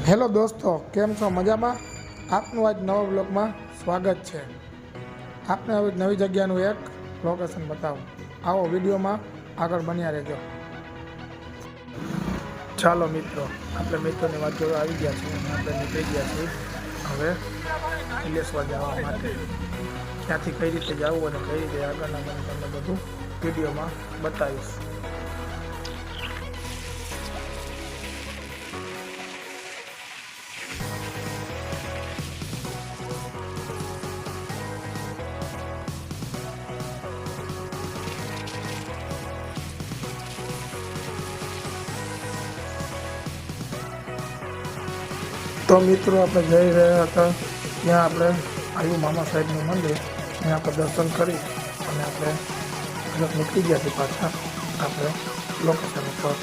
Hello દોસ્તો, કેમ છો? મજામાં? આપનું આજ નવા બ્લોગમાં સ્વાગત છે. આપને હવે નવી જગ્યાનું એક લોકેશન બતાવું. આવો વિડીયોમાં આગળ બન્યા રહેજો. ચાલો મિત્રો, આપણે મિત્રોની વાત જોવા આવી ગયા છીએ અને આપણે નીકળી ગયા છીએ હવે ઇલેશ્વર જવા માટે. ક્યાંથી કઈ રીતે જવું અને કઈ રીતે આગળના મને તમને બધું વિડીયોમાં બતાવીશ. તો મિત્રો, આપણે જઈ રહ્યા હતા ત્યાં આપણે આવ્યું મામા સાહેબનું મંદિર. ત્યાં આપણે દર્શન કરી અને આપણે નીકળી ગયા છીએ પાછા આપણે લોકેશન ઉપર.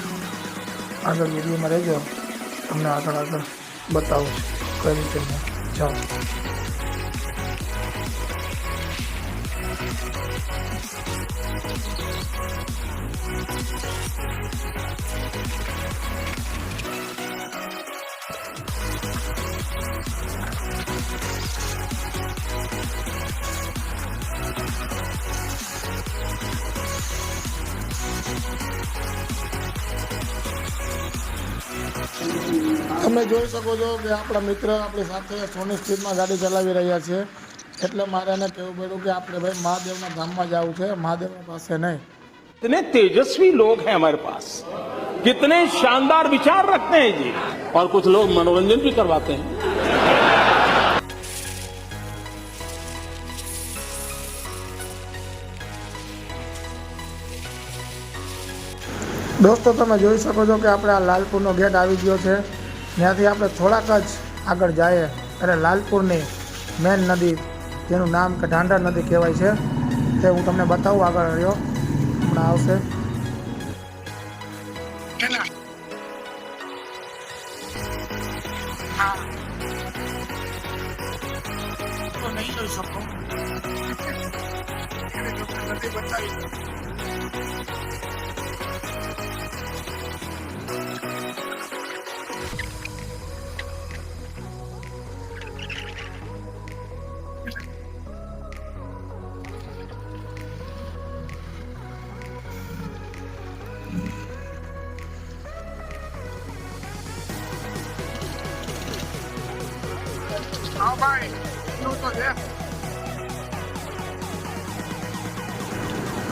આગળ વિડીયોમાં રહેજો, તમને આગળ બતાવું કઈ રીતે જાઉં. તમે જોઈ શકો છો કે આપણા મિત્ર આપણી સાથે સોની સ્પીડમાં ગાડી ચલાવી રહ્યા છે. એટલે મારે એને કહેવું પડ્યું કે આપણે ભાઈ મહાદેવના ધામમાં જવું છે, મહાદેવના પાસે નહીં. कितने तेजस्वी लोग हैं हमारे पास, कितने शानदार विचार रखते हैं जी, और कुछ लोग मनोरंजन भी करवाते हैं. દોસ્તો, તમે જોઈ શકો છો કે આપણે આ લાલપુરનો ગેટ આવી ગયો છે. ત્યાંથી આપણે થોડાક જ આગળ જઈએ એટલે લાલપુરની મેન નદી, જેનું નામ કે ઢાંઢર નદી કહેવાય છે, તે હું તમને બતાવું. આગળ રહ્યો હમણાં આવશે. નહીં જોઈ શકો નદી બતાવી.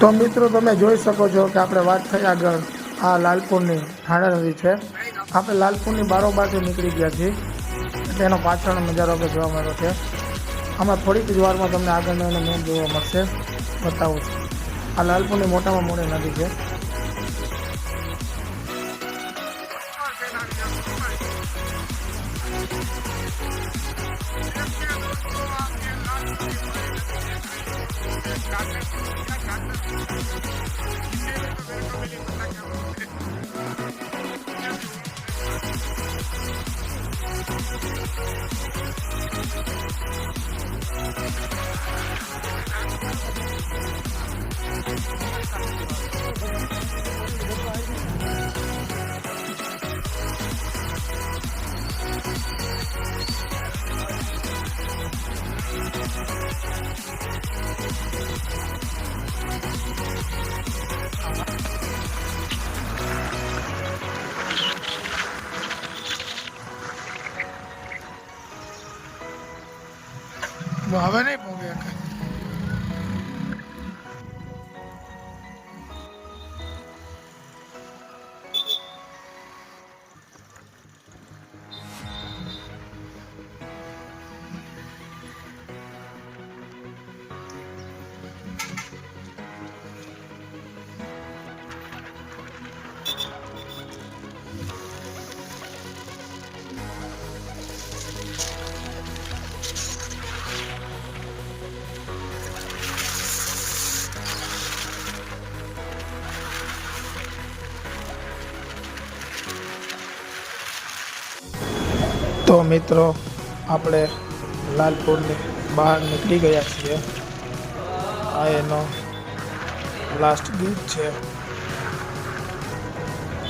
તો મિત્રો, તમે જોઈ શકો છો કે આપણે વાત થઈ આગળ આ લાલપુરની ઢાંઢર નદી છે. આપણે લાલપુરની બારોબારથી નીકળી ગયા છીએ એટલે એનો પાછળનો નજારો આપણે જોવા મળ્યો છે. આમાં થોડીક જ વારમાં તમને આગળનો એનો મેન જોવા મળશે, બતાવું છું. આ લાલપુરની મોટામાં મોટી નદી છે. હવે નહીં પહોંચે. તો મિત્રો, આપણે લાલપુરની બહાર નીકળી ગયા છીએ. આ એનો લાસ્ટ ગેટ છે,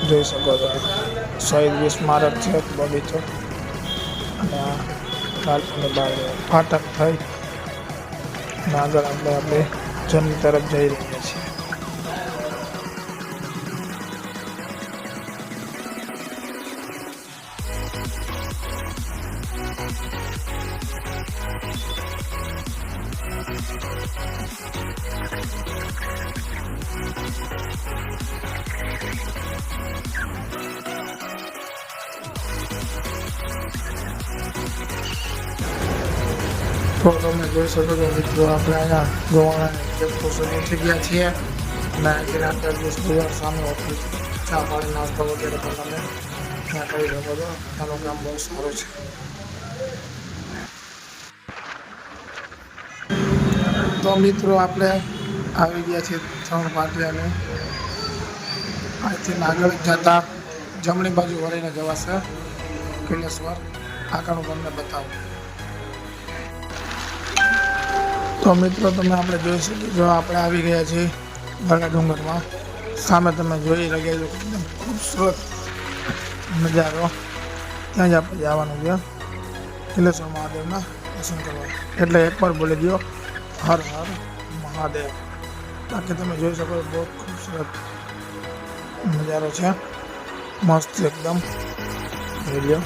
જોઈ શકો છો. શહીદ સ્મારક છે, બગીચો. અને આ લાલપુરની બહાર ફાટક થઈ અને આગળ આપણે જર્ની તરફ જઈ રહ્યા છીએ. તો તમે જોઈ શકો છો મિત્રો, આપણે અહીંયા ગોવાણાની ચેકપોસ્ટ પહોંચી ગયા છીએ અને અહીંથી આટલા દિવસ બજાર સામે ઓફિસ ચા પાણી નાસ્તો વગેરે પણ તમે ત્યાં કરી શકો છો. એનું કામ બહુ સારું છે. તો મિત્રો આપણે આવી ગયા છીએ 3 પાટિયાને. અહીંથી આગળ જતા જમણી બાજુ વળીને જવાશે કિલેશ્વર. આગળનું તમને બતાવું. તો મિત્રો તમે આપણે જોઈ શકીએ છો, આપણે આવી ગયા છીએ ગળા ડુંગરમાં. સામે તમે જોઈ રહ્યા છો એકદમ ખૂબસૂરત નજારો. ત્યાં જ આપણે જવાનું છે કિલેશ્વર મહાદેવના દર્શન કરવા. એટલે એકવાર બોલી દો હર હર મહાદેવ. બાકી તમે જોઈ શકો છો બહુ ખૂબસૂરત નજારો છે, મસ્ત એકદમ. જોઈ લો.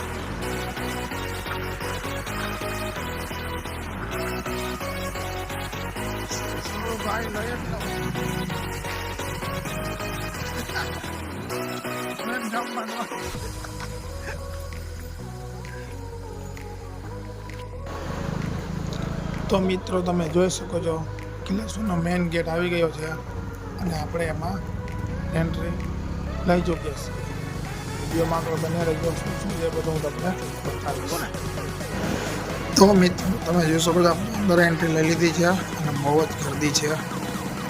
તો મિત્રો તમે જોઈ શકો છો કિલેશ્વરનો મેઇન ગેટ આવી ગયો છે અને આપણે એમાં એન્ટ્રી લઈ ચૂક્યા છીએ. વિડીયોમાં આગળ બન્યા રહેજો, શું છે બધું હું તમને બતાવીશ. તો મિત્રો તમે જોઈ શકો છો આપણે અંદર એન્ટ્રી લઈ લીધી છે અને બહુ જ ગર્દી છે.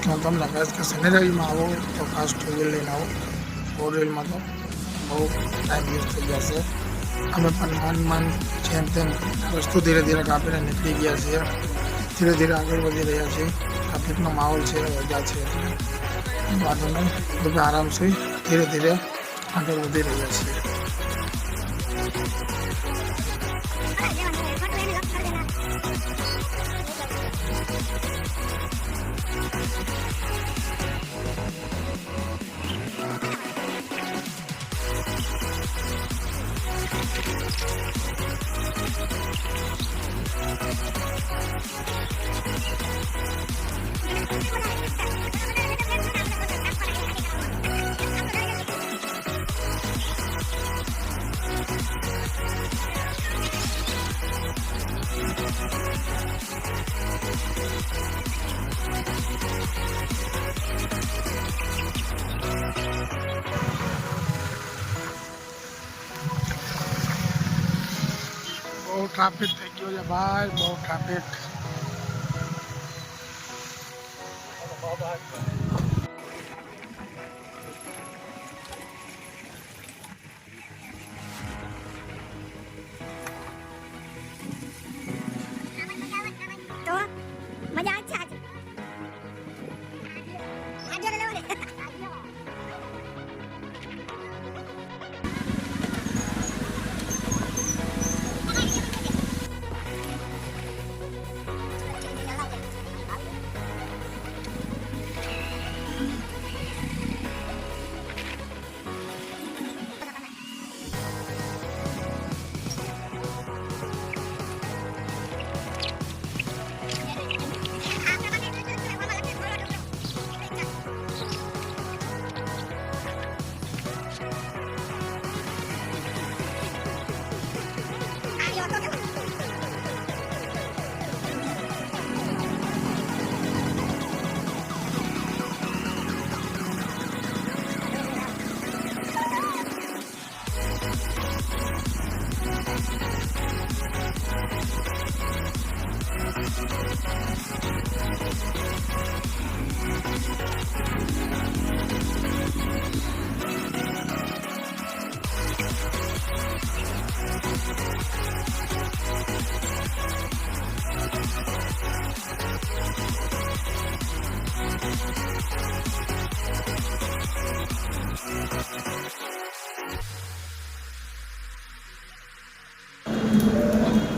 હું તમને કહીશ કે શનિરવિમાં આવો તો ખાસ 2 વ્હીલ લઈને આવો. 4 વ્હીલમાં તો બહુ ટાઈમ યુઝ થઈ જશે. અમે પણ માન જેમ તેમ વસ્તુ ધીરે ધીરે કાપીને નીકળી ગયા છીએ. ધીરે ધીરે આગળ વધી રહ્યા છીએ. ટ્રાફિકનો માહોલ છે, રજા છે, વાંધો નહીં, બધું આરામથી ધીરે ધીરે આગળ વધી રહ્યા છીએ. બહુ ટ્રાફિક થઈ ગયો છે ભાઈ, બહુ ટ્રાફિક. તો મજા આવે છે આજે.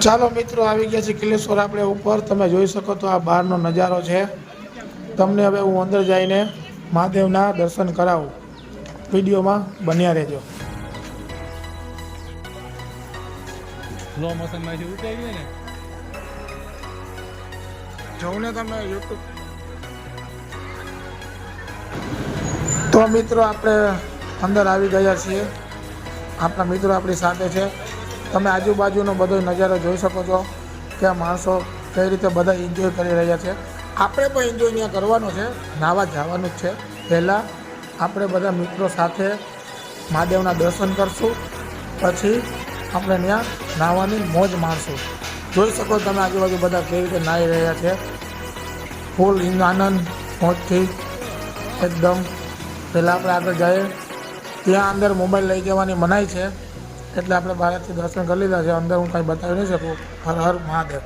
ચાલો મિત્રો, આવી ગયા છે કિલેશ્વર આપણે ઉપર. તમે જોઈ શકો તો આ બહારનો નજારો છે. તમને હવે હું અંદર જઈને મહાદેવના દર્શન કરાવું. વિડીયોમાં બન્યા રહેજો. સ્લો મોશનમાંથી ઉતાર્યું ને જોઉં ને તમે યુટ્યુબ. તો મિત્રો આપણે અંદર આવી ગયા છીએ. આપણા મિત્રો આપણી સાથે છે. તમે આજુબાજુનો બધો નજારો જોઈ શકો છો કે આ માણસો કઈ રીતે બધા એન્જોય કરી રહ્યા છે. આપણે પણ એન્જોય ત્યાં કરવાનો છે, નાહવા જવાનું જ છે. પહેલાં આપણે બધા મિત્રો સાથે મહાદેવના દર્શન કરશું, પછી આપણે ત્યાં નાહવાની મોજ માણશું. જોઈ શકો તમે આજુબાજુ બધા કેવી રીતે નાહી રહ્યા છે. ફૂલ આનંદ મોજથી એકદમ. પહેલાં આપણે આગળ જઈએ. ત્યાં અંદર મોબાઈલ લઈ જવાની મનાઈ છે, એટલે આપણે બહારથી દર્શન કરી લીધા છે. અંદર હું કાંઈ બતાવી નહીં શકું. હર હર મહાદેવ.